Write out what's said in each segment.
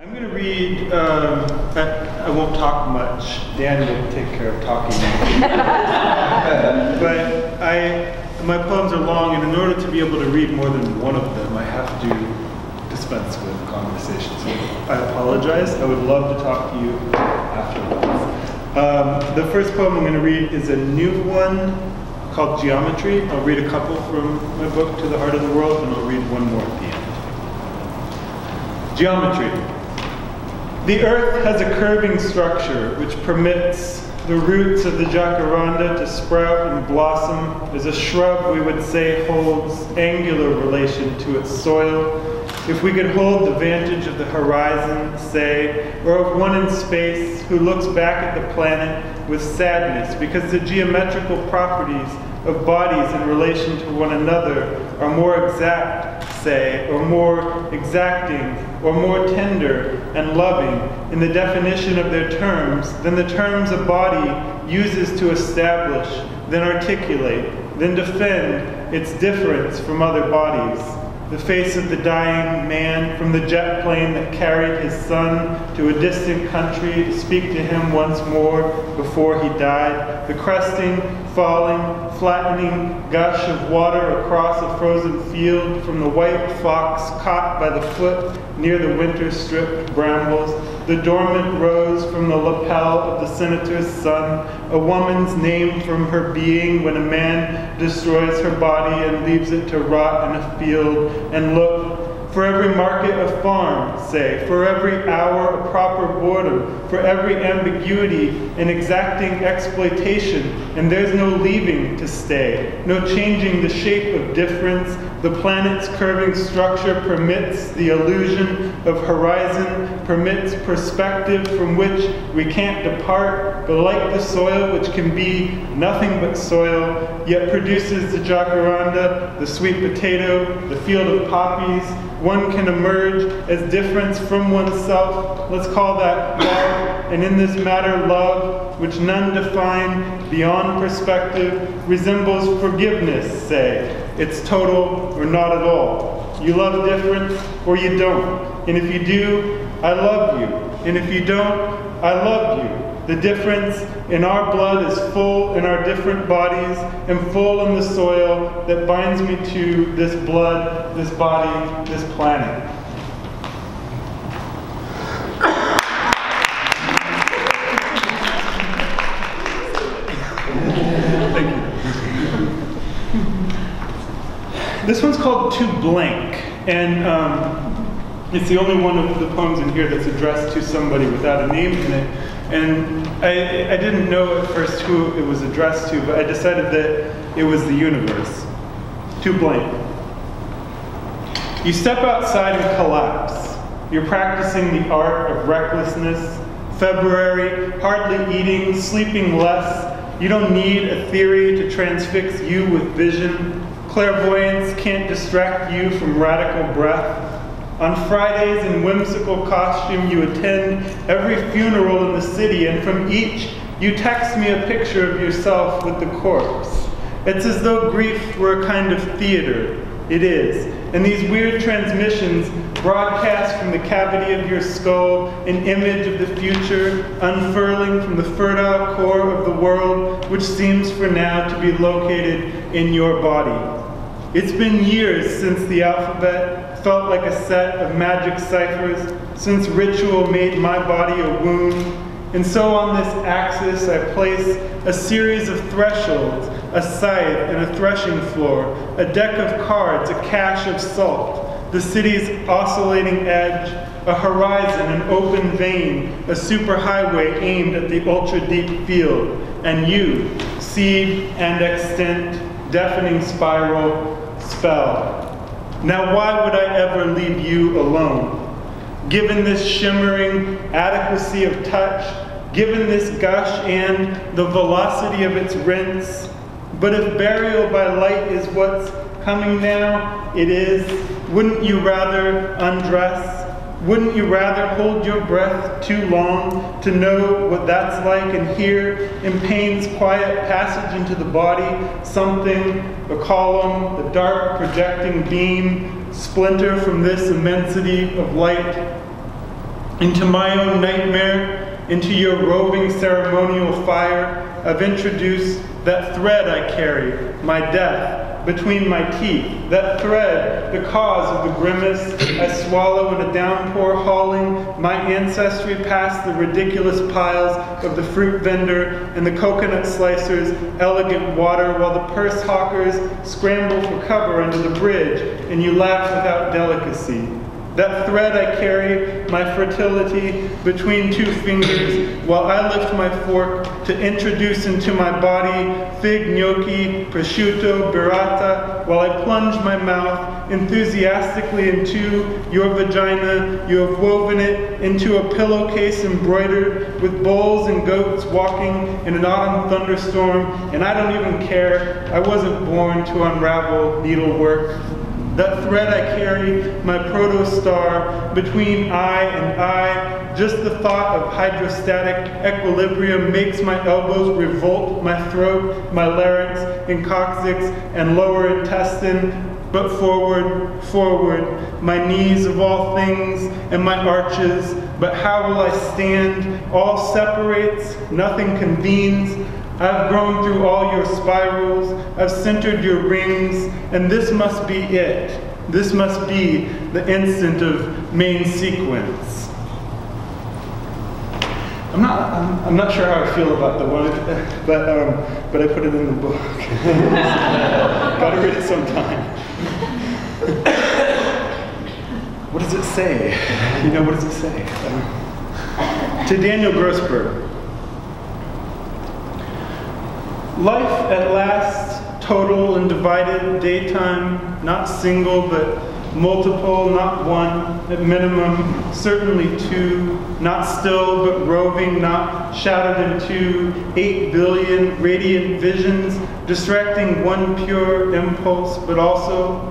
I'm going to read, I won't talk much. Dan will take care of talking. But my poems are long, and in order to be able to read more than one of them, I have to dispense with conversation. So I apologize. I would love to talk to you afterwards. The first poem I'm going to read is a new one called Geometry. I'll read a couple from my book, To the Heart of the World, and I'll read one more at the end. Geometry. The earth has a curving structure which permits the roots of the jacaranda to sprout and blossom as a shrub, we would say, holds angular relation to its soil. If we could hold the vantage of the horizon, say, or of one in space who looks back at the planet with sadness because the geometrical properties of bodies in relation to one another are more exact, say, or more exacting, or more tender and loving in the definition of their terms than the terms a body uses to establish, then articulate, then defend its difference from other bodies. The face of the dying man from the jet plane that carried his son to a distant country to speak to him once more before he died. The cresting, falling, flattening gush of water across a frozen field from the white fox caught by the foot near the winter-stripped brambles. The dormant rose from the lapel of the senator's son. A woman's name from her being when a man destroys her body and leaves it to rot in a field. And look, for every market a farm, say, for every hour a proper boredom, for every ambiguity an exacting exploitation, and there's no leaving to stay, no changing the shape of difference. The planet's curving structure permits the illusion of horizon, permits perspective from which we can't depart, but like the soil which can be nothing but soil, yet produces the jacaranda, the sweet potato, the field of poppies, one can emerge as difference from oneself. Let's call that love. And in this matter, love, which none define beyond perspective, resembles forgiveness, say. It's total or not at all. You love difference or you don't. And if you do, I love you. And if you don't, I love you. The difference in our blood is full in our different bodies and full in the soil that binds me to this blood, this body, this planet. Thank you. This one's called To Blank, and it's the only one of the poems in here that's addressed to somebody without a name in it. And I didn't know at first who it was addressed to, but I decided that it was the universe. To blank. You step outside and collapse. You're practicing the art of recklessness. February, hardly eating, sleeping less. You don't need a theory to transfix you with vision. Clairvoyance can't distract you from radical breath. On Fridays in whimsical costume, you attend every funeral in the city, and from each, you text me a picture of yourself with the corpse. It's as though grief were a kind of theater. It is. And these weird transmissions broadcast from the cavity of your skull an image of the future, unfurling from the fertile core of the world, which seems for now to be located in your body. It's been years since the alphabet felt like a set of magic ciphers, since ritual made my body a wound. And so on this axis I place a series of thresholds, a scythe and a threshing floor, a deck of cards, a cache of salt, the city's oscillating edge, a horizon, an open vein, a superhighway aimed at the ultra-deep field, and you, seed and extent, deafening spiral, spell. Now why would I ever leave you alone? Given this shimmering adequacy of touch, given this gush and the velocity of its rinse, but if burial by light is what's coming now, it is, wouldn't you rather undress? Wouldn't you rather hold your breath too long to know what that's like and hear in pain's quiet passage into the body something, a column, the dark projecting beam, splinter from this immensity of light? Into my own nightmare, into your roving ceremonial fire, I've introduced that thread I carry, my death, between my teeth. That thread, the cause of the grimace I swallow in a downpour, hauling my ancestry past the ridiculous piles of the fruit vendor and the coconut slicer's elegant water, while the purse hawkers scramble for cover under the bridge, and you laugh without delicacy. That thread I carry, my fertility, between two fingers, while I lift my fork to introduce into my body fig, gnocchi, prosciutto, burrata, while I plunge my mouth enthusiastically into your vagina. You have woven it into a pillowcase embroidered with bulls and goats walking in an autumn thunderstorm, and I don't even care. I wasn't born to unravel needlework. That thread I carry, my protostar, between I and I, just the thought of hydrostatic equilibrium makes my elbows revolt, my throat, my larynx, and coccyx, and lower intestine, but forward, forward, my knees of all things, and my arches, but how will I stand? All separates, nothing convenes. I've grown through all your spirals, I've centered your rings, and this must be it. This must be the instant of main sequence. I'm not sure how I feel about the one, but I put it in the book. Gotta read it sometime. What does it say? You know, what does it say? To Daniel Grossberg. Life at last, total and divided, daytime, not single, but multiple, not one, at minimum, certainly two, not still, but roving, not shattered into 8 billion radiant visions, distracting one pure impulse, but also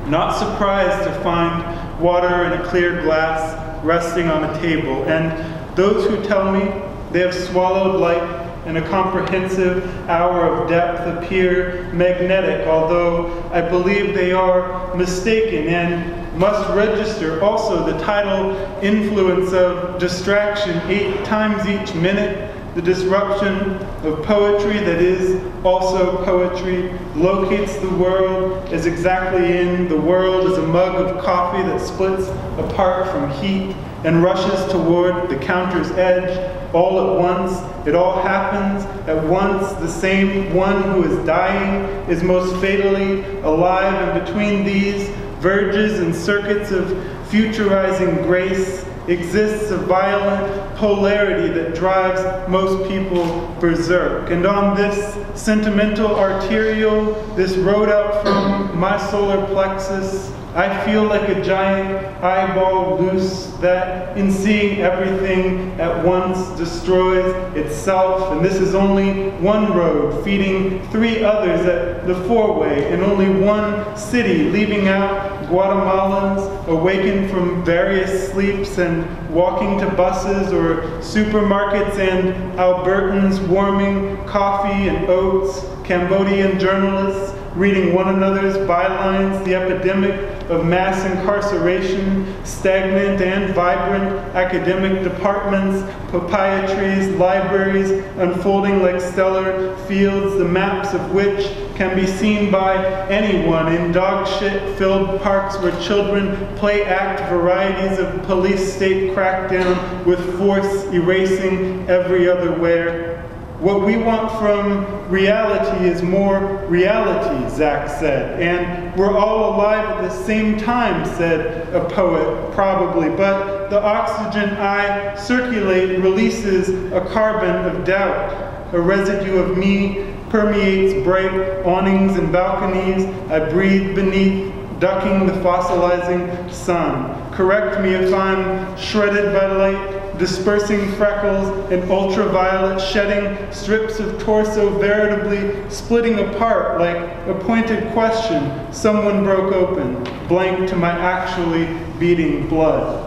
not surprised to find water in a clear glass resting on a table. And those who tell me they have swallowed light and a comprehensive hour of depth appear magnetic, although I believe they are mistaken, and must register also the tidal influence of distraction 8 times each minute, the disruption of poetry that is also poetry, locates the world as exactly in the world as a mug of coffee that splits apart from heat and rushes toward the counter's edge all at once. It all happens at once. The same one who is dying is most fatally alive, and between these verges and circuits of futurizing grace exists a violent polarity that drives most people berserk. And on this sentimental arterial, this road out from my solar plexus, I feel like a giant eyeball loose that, in seeing everything at once, destroys itself. And this is only one road, feeding 3 others at the 4-way, and only one city, leaving out Guatemalans awakened from various sleeps and walking to buses or supermarkets, and Albertans warming coffee and oats, Cambodian journalists reading one another's bylines, the epidemic of mass incarceration, stagnant and vibrant academic departments, papaya trees, libraries unfolding like stellar fields, the maps of which can be seen by anyone in dog shit-filled parks where children play act varieties of police-state crackdown with force erasing every other where. What we want from reality is more reality, Zach said. And we're all alive at the same time, said a poet, probably. But the oxygen I circulate releases a carbon of doubt. A residue of me permeates bright awnings and balconies I breathe beneath, ducking the fossilizing sun. Correct me if I'm shredded by light, dispersing freckles and ultraviolet, shedding strips of torso, veritably splitting apart like a pointed question someone broke open, blank to my actually beating blood.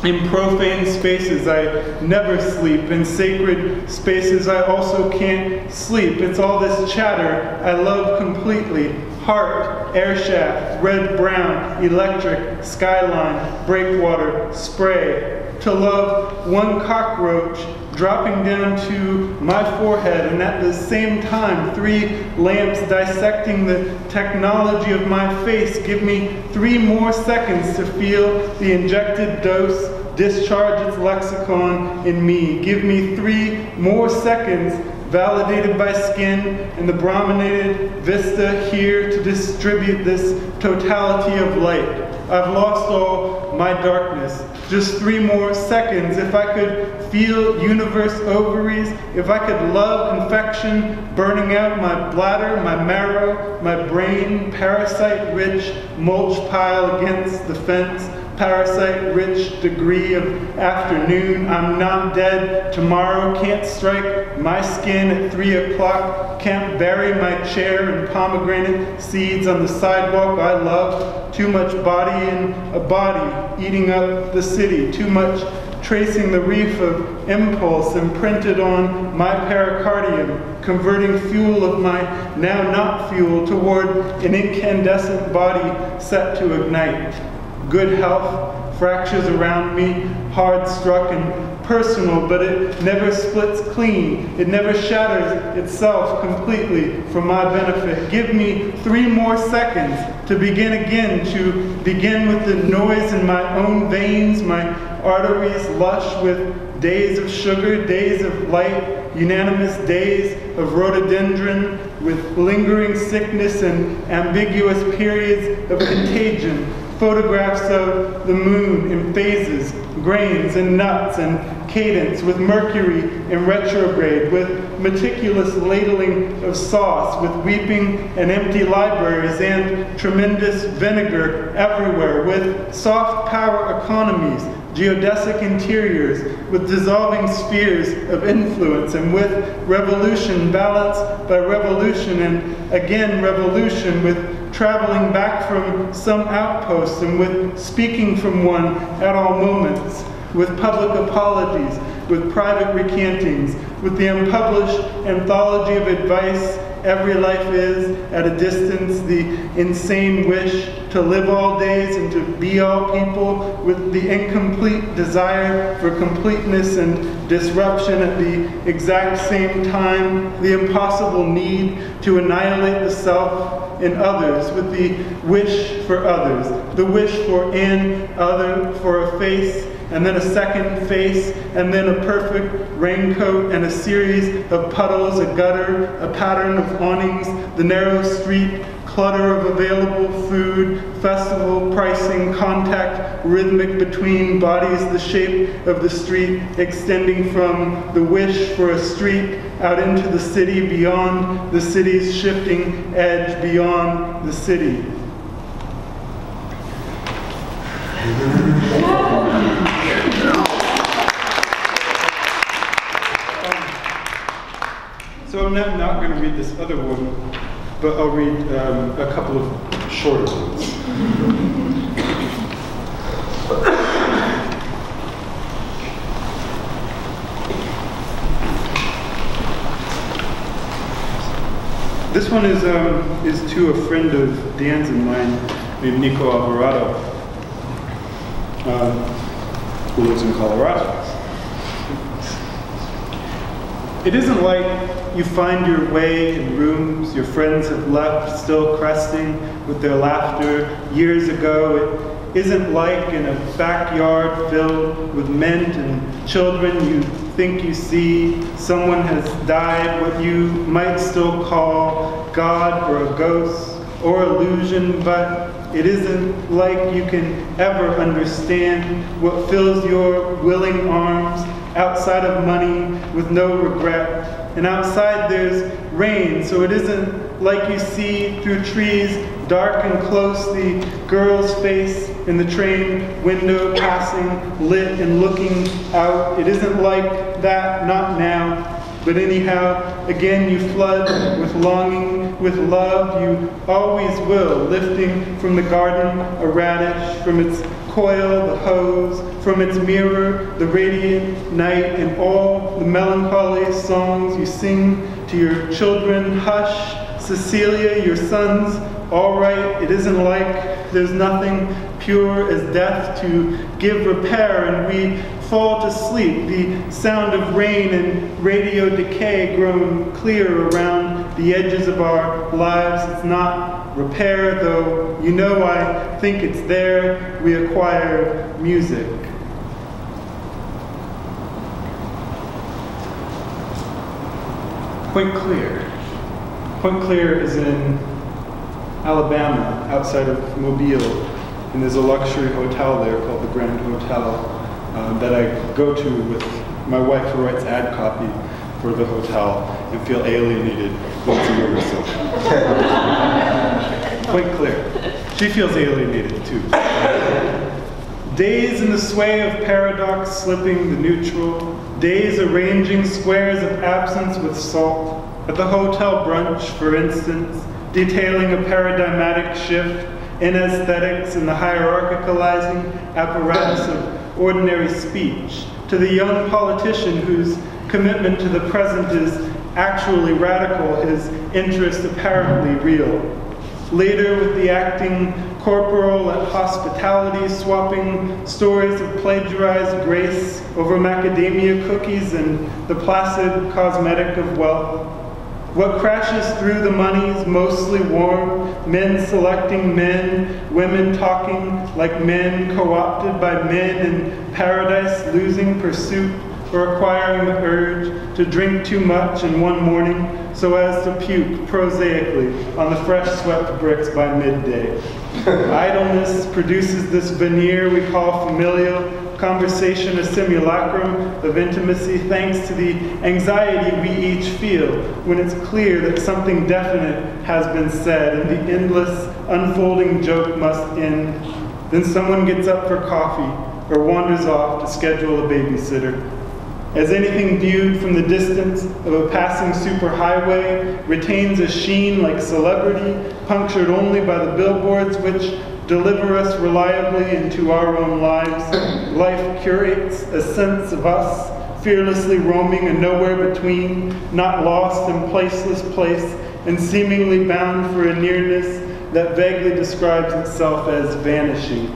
In profane spaces I never sleep. In sacred spaces I also can't sleep. It's all this chatter I love completely. Heart, air shaft, red-brown, electric, skyline, breakwater, spray. to love one cockroach dropping down to my forehead, and at the same time 3 lamps dissecting the technology of my face. Give me 3 more seconds to feel the injected dose discharge its lexicon in me. Give me 3 more seconds validated by skin and the brominated vista here to distribute this totality of light. I've lost all my darkness. Just 3 more seconds. If I could feel universe ovaries, if I could love infection burning out my bladder, my marrow, my brain, parasite-rich mulch pile against the fence, parasite-rich degree of afternoon. I'm not dead. Tomorrow can't strike my skin at 3 o'clock. Can't bury my chair in pomegranate seeds on the sidewalk I love. Too much body in a body, eating up the city. Too much tracing the reef of impulse imprinted on my pericardium, converting fuel of my now not fuel toward an incandescent body set to ignite. Good health, fractures around me, hard struck and personal, but it never splits clean. It never shatters itself completely for my benefit. Give me 3 more seconds to begin again, to begin with the noise in my own veins, my arteries lush with days of sugar, days of light, unanimous days of rhododendron, with lingering sickness and ambiguous periods of contagion. Photographs of the moon in phases, grains and nuts and cadence, with Mercury in retrograde, with meticulous ladling of sauce, with weeping and empty libraries and tremendous vinegar everywhere, with soft power economies, geodesic interiors, with dissolving spheres of influence, and with revolution balanced by revolution and again revolution, with traveling back from some outpost and with speaking from one at all moments, with public apologies, with private recantings, with the unpublished anthology of advice, every life is at a distance, the insane wish to live all days and to be all people, with the incomplete desire for completeness and disruption at the exact same time, the impossible need to annihilate the self in others, with the wish for others, the wish for an other, for a face, and then a second face, and then a perfect raincoat and a series of puddles, a gutter, a pattern of awnings, the narrow street, clutter of available food, festival, pricing, contact, rhythmic between bodies, the shape of the street extending from the wish for a street out into the city, beyond the city's shifting edge, beyond the city. So I'm not going to read this other one, but I'll read a couple of shorter ones. This one is to a friend of Dan's and mine named Nico Alvarado, who lives in Colorado. It isn't like you find your way in rooms your friends have left, still cresting with their laughter years ago. It isn't like in a backyard filled with men and children you think you see someone has died, what you might still call God or a ghost or illusion, but it isn't like you can ever understand what fills your willing arms outside of money with no regret. And outside there's rain, so it isn't like you see through trees dark and close the girl's face in the train window passing, lit and looking out. It isn't like that, not now. But anyhow, again you flood with longing, with love, you always will, lifting from the garden a radish, from its coil the hose, from its mirror the radiant night, and all the melancholy songs you sing to your children. Hush, Cecilia, your son's all right. It isn't like there's nothing pure as death to give repair, and we fall to sleep. The sound of rain and radio decay grown clear around the edges of our lives. It's not repair, though you know I think it's there. We acquire music. Point Clear. Point Clear is in Alabama, outside of Mobile, and there's a luxury hotel there called the Grand Hotel that I go to with my wife, who writes ad copy for the hotel, and feel alienated once a year or so. Point Clear. She feels alienated too. Days in the sway of paradox, slipping the neutral. Days arranging squares of absence with salt. At the hotel brunch, for instance, detailing a paradigmatic shift in aesthetics and the hierarchicalizing apparatus of ordinary speech. To the young politician whose commitment to the present is actually radical, his interest apparently real. Later, with the acting corporal at hospitality, swapping stories of plagiarized grace over macadamia cookies and the placid cosmetic of wealth. What crashes through the money's mostly warm, men selecting men, women talking like men, co-opted by men in paradise, losing pursuit or acquiring the urge to drink too much in one morning so as to puke prosaically on the fresh swept bricks by midday. Idleness produces this veneer we call familial, conversation a simulacrum of intimacy, thanks to the anxiety we each feel when it's clear that something definite has been said and the endless unfolding joke must end. Then someone gets up for coffee or wanders off to schedule a babysitter. As anything viewed from the distance of a passing superhighway retains a sheen like celebrity, punctured only by the billboards which deliver us reliably into our own lives, life curates a sense of us, fearlessly roaming a nowhere between, not lost in placeless place, and seemingly bound for a nearness that vaguely describes itself as vanishing.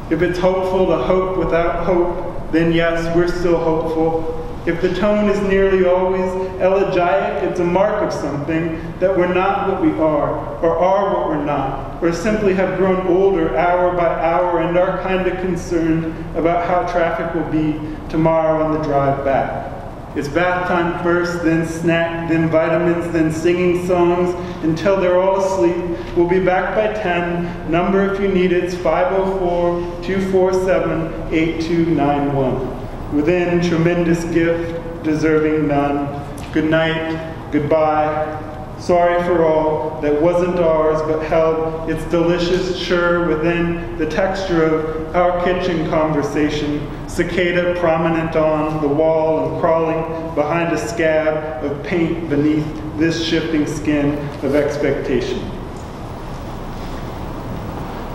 If it's hopeful to hope without hope, then yes, we're still hopeful. If the tone is nearly always elegiac, it's a mark of something, that we're not what we are what we're not, or simply have grown older hour by hour and are kind of concerned about how traffic will be tomorrow on the drive back. It's bath time first, then snack, then vitamins, then singing songs until they're all asleep. We'll be back by 10. Number if you need it's 504-247-8291. Within, tremendous gift, deserving none. Good night, goodbye. Sorry for all that wasn't ours but held its delicious sure within the texture of our kitchen conversation. Cicada prominent on the wall and crawling behind a scab of paint beneath this shifting skin of expectation.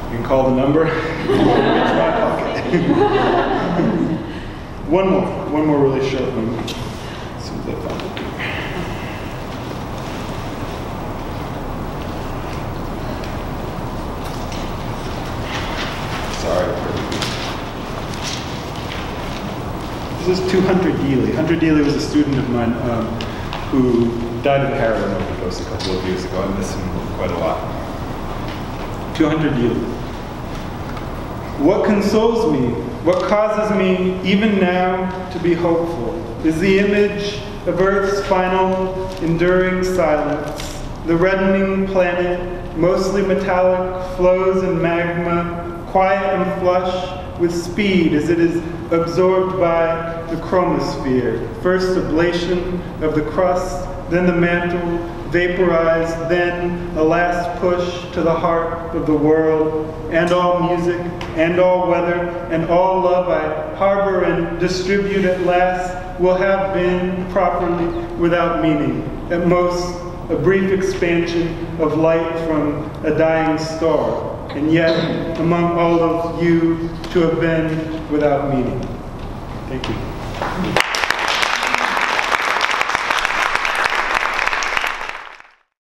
You can call the number. It's my pocket. One more really short one. As soon as I find it. Sorry. This is 200 Dealey. Hunter Dealey was a student of mine who died of heroin overdose a couple of years ago. I miss him quite a lot. 200 Dealey. What consoles me, what causes me, even now, to be hopeful, is the image of Earth's final, enduring silence. The reddening planet, mostly metallic, flows in magma, quiet and flush, with speed as it is absorbed by the chromosphere. First ablation of the crust, then the mantle, vaporized, then a last push to the heart of the world, and all music, and all weather, and all love I harbor and distribute at last will have been properly without meaning. At most, a brief expansion of light from a dying star, and yet among all of you to have been without meaning. Thank you.